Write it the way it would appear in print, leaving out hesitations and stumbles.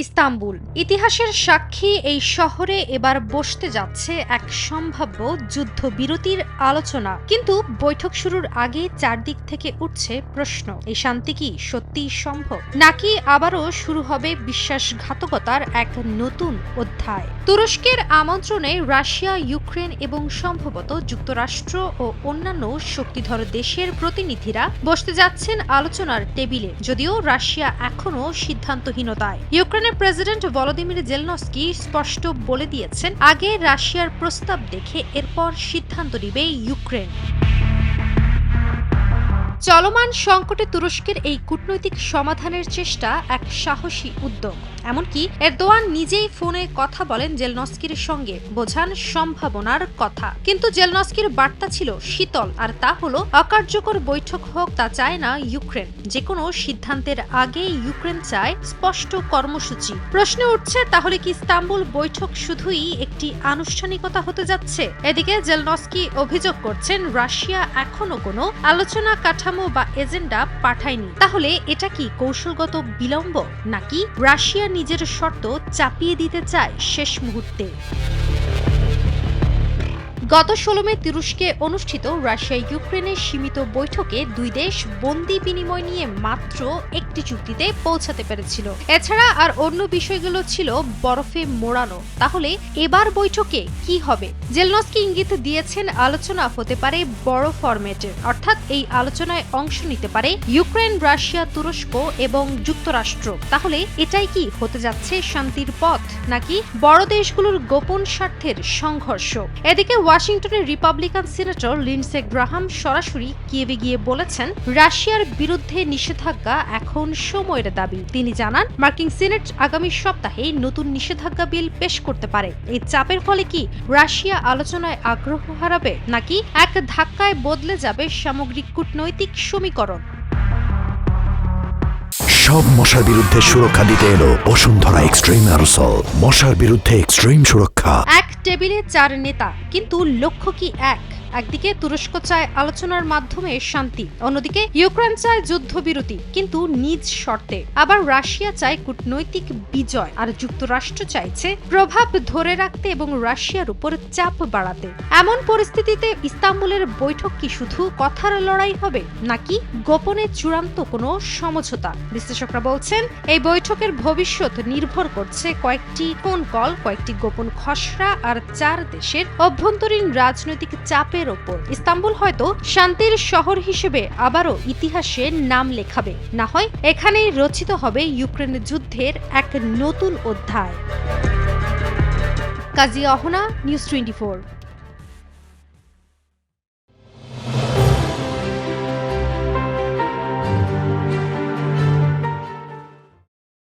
Istanbul ইতিহাসের সাক্ষী এই শহরে এবার বসতে যাচ্ছে এক সম্ভাব্য যুদ্ধবিরতির আলোচনা। কিন্তু বৈঠক শুরুর আগে চারদিক থেকে উঠছে প্রশ্ন, এই শান্তি কি সত্যিই সম্ভব, নাকি আবারও শুরু হবে বিশ্বাসঘাতকতার এক নতুন অধ্যায়? তুরস্কের আমন্ত্রণে রাশিয়া, ইউক্রেন এবং সম্ভবত যুক্তরাষ্ট্র ও অন্যান্য শক্তিধর দেশের প্রতিনিধিরা বসতে যাচ্ছেন আলোচনার টেবিলে, যদিও রাশিয়া এখনও সিদ্ধান্তহীনতায়। ইউক্রেনের প্রেসিডেন্ট ভলোদিমির জেলনস্কি স্পষ্ট বলে দিয়েছেন, আগে রাশিয়ার প্রস্তাব দেখে এরপর সিদ্ধান্ত নেবে ইউক্রেন। চলমান সংকটে তুরস্কের এই কূটনৈতিক সমাধানের চেষ্টা এক সাহসী উদ্যোগ। এমনকি এরদোয়ান নিজেই ফোনে কথা বলেন জেলনস্কির সঙ্গে, বোঝান সম্ভাবনার কথা। কিন্তু জেলনস্কির বার্তা ছিল শীতল, আর তা হলো অকার্যকর বৈঠক হোক তা চায় না ইউক্রেন। যে কোনো সিদ্ধান্তের আগে ইউক্রেন চায় স্পষ্ট কর্মসূচি। প্রশ্ন উঠছে, তাহলে কি ইস্তাম্বুল বৈঠক শুধুই একটি আনুষ্ঠানিকতা হতে যাচ্ছে? এদিকে জেলনস্কি অভিযোগ করছেন, রাশিয়া এখনো কোনো আলোচনা কাঠামো বা এজেন্ডা পাঠায়নি। তাহলে এটা কি কৌশলগত বিলম্ব, নাকি রাশিয়া নিজের শর্ত চাপিয়ে দিতে চায় শেষ মুহূর্তে? গত 16 মে তুরস্কে অনুষ্ঠিত রাশিয়া ইউক্রেনের সীমিত বৈঠকে দুই দেশ বন্দি বিনিময় নিয়ে মাত্র একটি চুক্তিতে পৌঁছাতে পেরেছিল। এছাড়া আর অন্য বিষয়গুলো ছিল বরফে মোড়ানো। তাহলে এবার বৈঠকে কি হবে? জেলনস্কি ইঙ্গিত দিয়েছেন, আলোচনা হতে পারে বড় ফরম্যাটের, অর্থাৎ এই আলোচনায় অংশ নিতে পারে ইউক্রেন, রাশিয়া, তুরস্ক এবং যুক্তরাষ্ট্র। তাহলে এটাই কি হতে যাচ্ছে শান্তির পথ, নাকি বড় দেশগুলোর গোপন স্বার্থের সংঘর্ষ? এদিকে ওয়াশিংটনের রিপাবলিকান সিনেটর লিন্ডসে গ্রাহাম সরাসরি কিয়েভে গিয়ে বলেছেন, রাশিয়ার বিরুদ্ধে নিষেধাজ্ঞা এখন সময়ের দাবি। তিনি জানান, মার্কিন সিনেট আগামী সপ্তাহে নতুন নিষেধাজ্ঞা বিল পেশ করতে পারে। এই চাপের ফলে কি রাশিয়া আলোচনায় আগ্রহ হারাবে, নাকি এক ধাক্কায় বদলে যাবে সামগ্রিক কূটনৈতিক সমীকরণ? সব মশার বিরুদ্ধে সুরক্ষা দিতে এলো বসুন্ধরা এক্সট্রিম অ্যারোসল। মশার বিরুদ্ধে এক্সট্রিম সুরক্ষা। এক টেবিলে 4 নেতা, কিন্তু লক্ষ্য কি এক? একদিকে তুরস্ক চায় আলোচনার মাধ্যমে শান্তি, অন্যদিকে ইউক্রেন চায় যুদ্ধবিরতি, কিন্তু নিজ শর্তে। আবার রাশিয়া চায় কূটনৈতিক বিজয়, আর যুক্তরাষ্ট্র চাইছে প্রভাব ধরে রাখতে এবং রাশিয়ার উপর চাপ বাড়াতে। এমন পরিস্থিতিতে ইস্তাম্বুলের বৈঠক কি শুধু কথার লড়াই হবে, নাকি গোপনে চূড়ান্ত কোনো সমঝোতা? বিশ্লেষকরা বলছেন, এই বৈঠকের ভবিষ্যৎ নির্ভর করছে কয়েকটি ফোন কল, কয়েকটি গোপন খসড়া আর 4 দেশের অভ্যন্তরীণ রাজনৈতিক চাপের ওপর। ইস্তাম্বুল হয়তো শান্তির শহর হিসেবে আবারও ইতিহাসে নাম লেখাবে, না হয় এখানেই রচিত হবে ইউক্রেন যুদ্ধের এক নতুন অধ্যায়। কাজী অহনা, নিউজ 24।